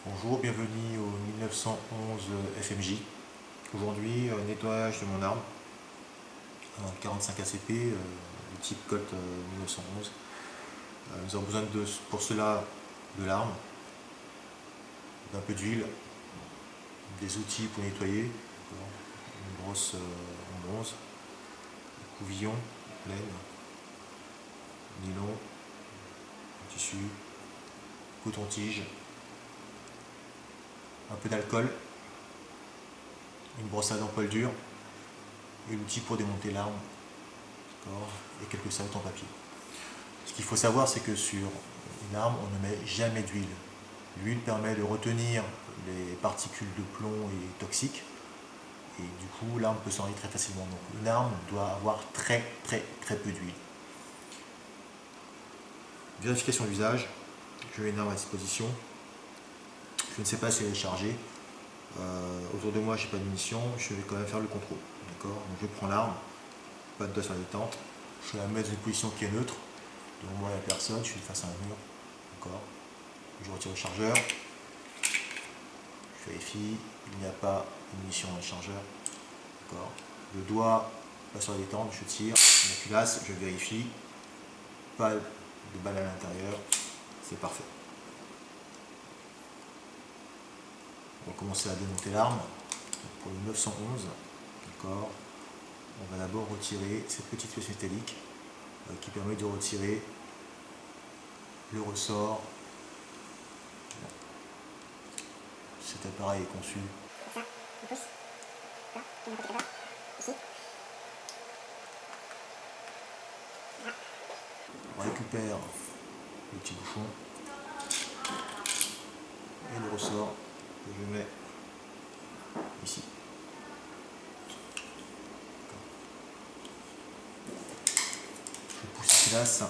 Bonjour, bienvenue au 1911 FMJ. Aujourd'hui, nettoyage de mon arme, un 45 ACP du type Colt 1911. Nous avons besoin pour cela de l'arme, d'un peu d'huile, des outils pour nettoyer, une brosse en bronze, un couvillon, laine, nylon, tissu, coton-tige, un peu d'alcool, une brosse à dents poil dur et l'outil pour démonter l'arme et quelques serviettes en papier. Ce qu'il faut savoir, c'est que sur une arme, on ne met jamais d'huile. L'huile permet de retenir les particules de plomb et toxiques et du coup l'arme peut s'enrayer très facilement. Donc une arme doit avoir très peu d'huile. Vérification d'usage, je mets une arme à disposition. Je ne sais pas si elle est chargée. Autour de moi, j'ai pas de munitions, je vais quand même faire le contrôle. D'accord. Donc je prends l'arme, pas de doigt sur la détente, je vais la mettre dans une position qui est neutre. Devant moi, il n'y a personne, je suis face à un mur. D'accord. Je retire le chargeur. Je vérifie, il n'y a pas de munitions dans le chargeur. D'accord. Le doigt pas sur la détente, je tire. La culasse, je vérifie. Pas de balle à l'intérieur. C'est parfait. On va commencer à démonter l'arme. Pour le 911, d'accord, on va d'abord retirer cette petite pièce métallique qui permet de retirer le ressort. Cet appareil est conçu. Ça, on pousse. Là, on va d'abord. Ici. Là. On récupère le petit bouchon et le ressort que je mets ici. Je pousse la culasse. Donc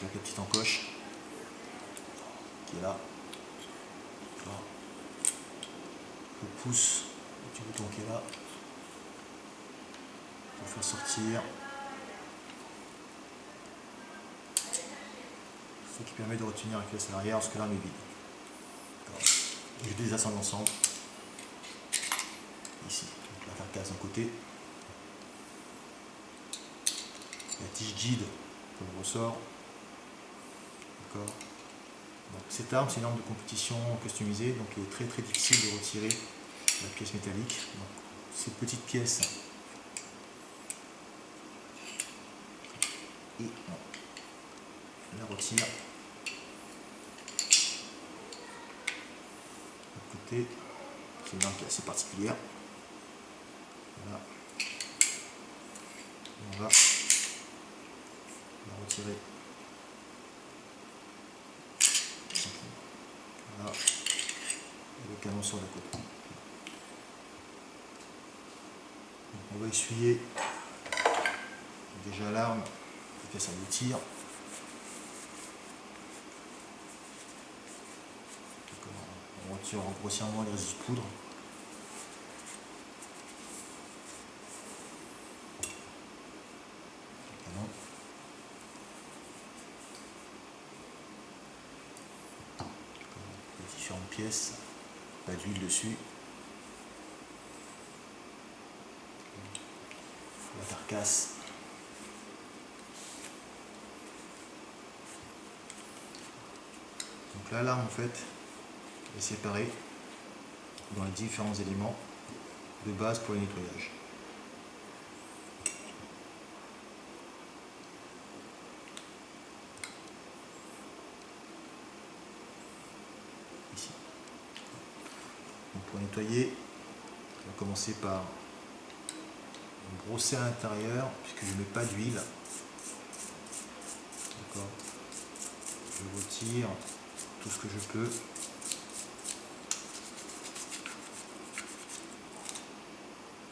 la petite encoche qui est là. Je pousse le petit bouton qui est là pour faire sortir. Ce qui permet de retenir la pièce à l'arrière lorsque l'arme est vide. Je désassemble l'ensemble. Ici, donc la carcasse d'un côté. La tige guide pour le ressort. D'accord. Donc, cette arme, c'est une arme de compétition customisée, donc il est très difficile de retirer la pièce métallique. Donc, cette petite pièce et on la retire. De côté, c'est une arme qui est assez particulière. Voilà. Et on va la retirer. Voilà. Et le canon sur la côte. Donc, on va essuyer déjà l'arme, qui fait s'aboutir. On retire grossièrement les résidus de poudre. Les différentes pièces, pas d'huile dessus. La carcasse. Donc là, l'arme en fait est séparée dans les différents éléments de base pour le nettoyage. Ici. Donc pour nettoyer, on va commencer par brosser à l'intérieur puisque je ne mets pas d'huile. D'accord. Je retire tout ce que je peux.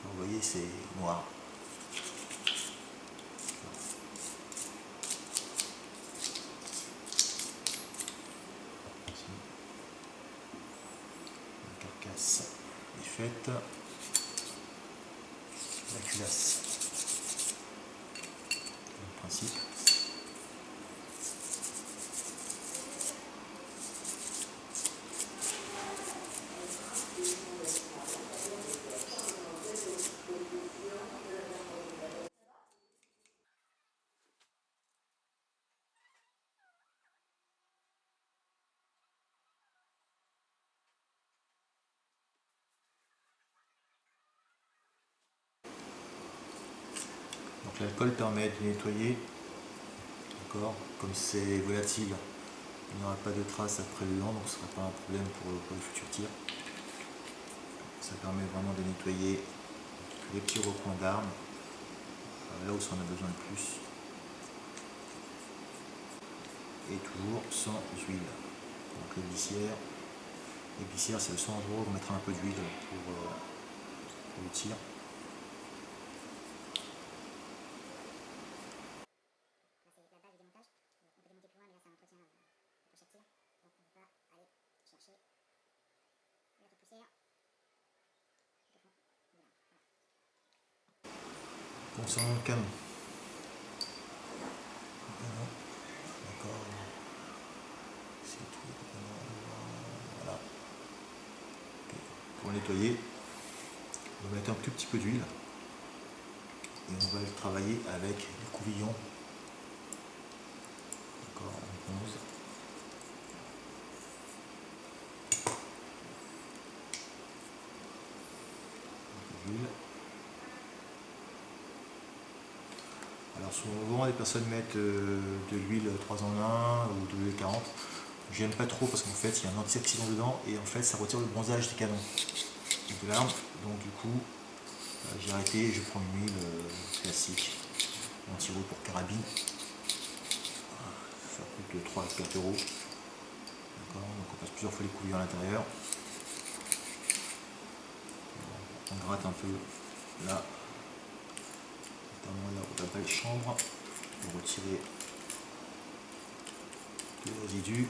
Vous voyez, c'est noir. La carcasse. est faite. La culasse, le principe. Donc l'alcool permet de nettoyer, d'accord, comme c'est volatile, il n'y aura pas de traces après le lent, donc ce ne sera pas un problème pour les futurs tirs. Ça permet vraiment de nettoyer les petits recoins d'armes, là où ça en a besoin de plus. Et toujours sans huile. Donc l'épicière c'est le 100 euros, on mettra un peu d'huile pour le tir. Concernant le canon, d'accord, voilà. Okay. Pour nettoyer, on va mettre un tout petit peu d'huile et on va le travailler avec le couvillon, d'accord, en bronze. D'huile. Alors souvent les personnes mettent de l'huile 3 en 1 ou de l'huile 40. J'aime pas trop parce qu'en fait il y a un antioxydant dedans et en fait ça retire le bronzage des canons de l'arme. Donc du coup j'ai arrêté et je prends une huile classique anti-rouille pour carabine. Ça coûte 3 à 4 euros. Donc on passe plusieurs fois les couvillons à l'intérieur. On gratte un peu là, notamment là où la belle chambre, pour retirer tous les résidus.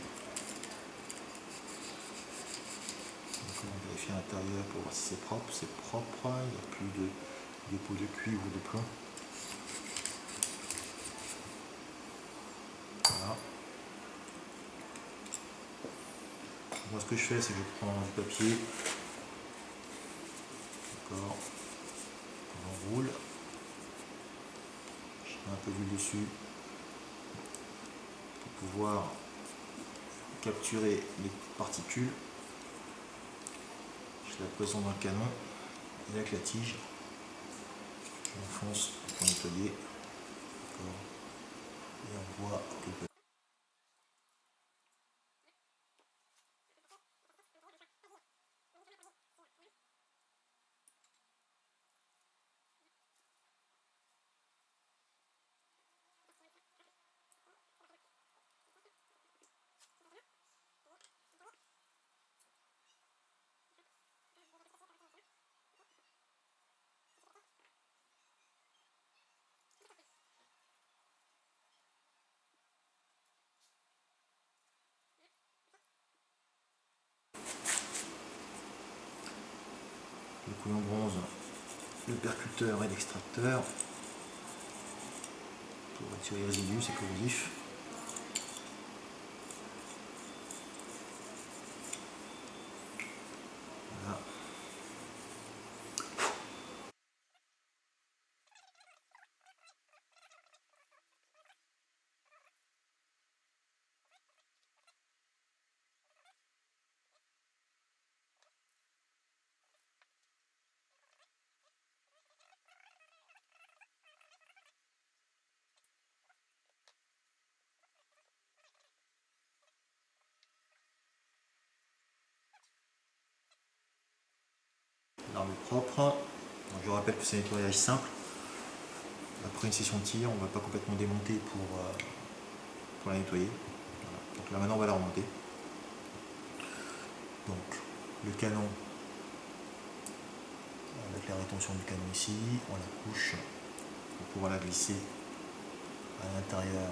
Donc on vérifie à l'intérieur pour voir si c'est propre. C'est propre, il n'y a plus de dépôt de cuivre ou de plomb. Voilà. Moi ce que je fais c'est que je prends du papier, d'accord, on enroule, je mets un peu d'huile dessus pour pouvoir capturer les particules. Je la poisson dans le canon et avec la tige, je l'enfonce pour nettoyer, et on voit que le couillon bronze, le percuteur et l'extracteur pour retirer les résidus, c'est corrosif. Voilà. L'arme est propre. Donc, je rappelle que c'est un nettoyage simple. Après une session de tir, on ne va pas complètement démonter pour la nettoyer. Voilà. Donc là maintenant on va la remonter. Donc le canon, avec la rétention du canon ici, on la couche pour pouvoir la glisser à l'intérieur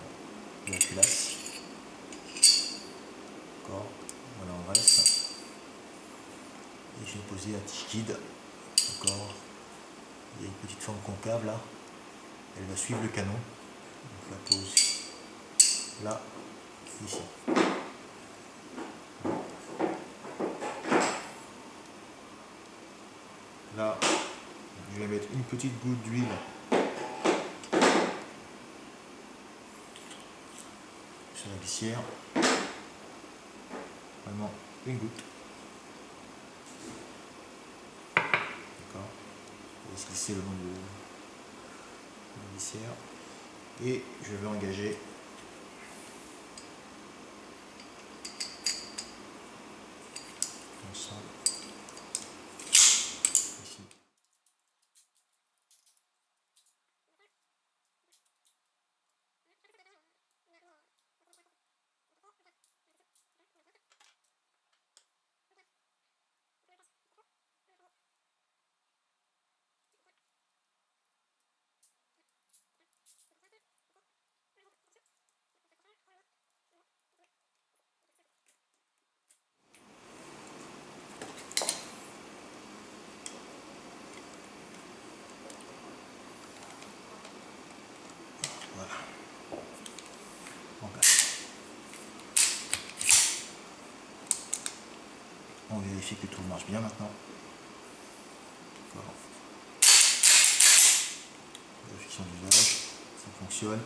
de la culasse. D'accord, voilà, on reste. Et suis opposé à Tishkid. D'accord. Il y a une petite forme concave là. Elle va suivre le canon. Donc je la pose là, ici. Là, je vais mettre une petite goutte d'huile sur la glissière. Vraiment une goutte. D'accord. Je vais glisser le long de la glissière. Et je vais engager ensemble ici. Voilà. En place. On vérifie que tout marche bien maintenant. Voilà. Vérification d'usage, ça fonctionne.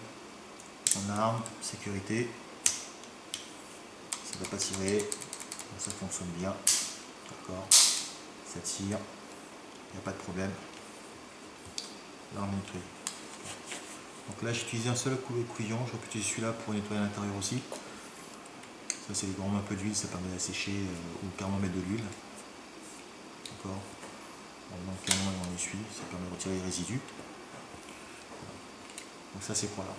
En arme, sécurité, ça ne va pas tirer, ça fonctionne bien. D'accord. Ça tire, il n'y a pas de problème. L'arme est nettoyée. Donc là j'ai utilisé un seul couillon, je vais utiliser celui-là pour nettoyer l'intérieur aussi. Ça c'est vraiment un peu d'huile, ça permet d'assécher ou carrément mettre de l'huile. D'accord. On met le canon et on essuie, ça permet de retirer les résidus. Donc ça c'est pour là.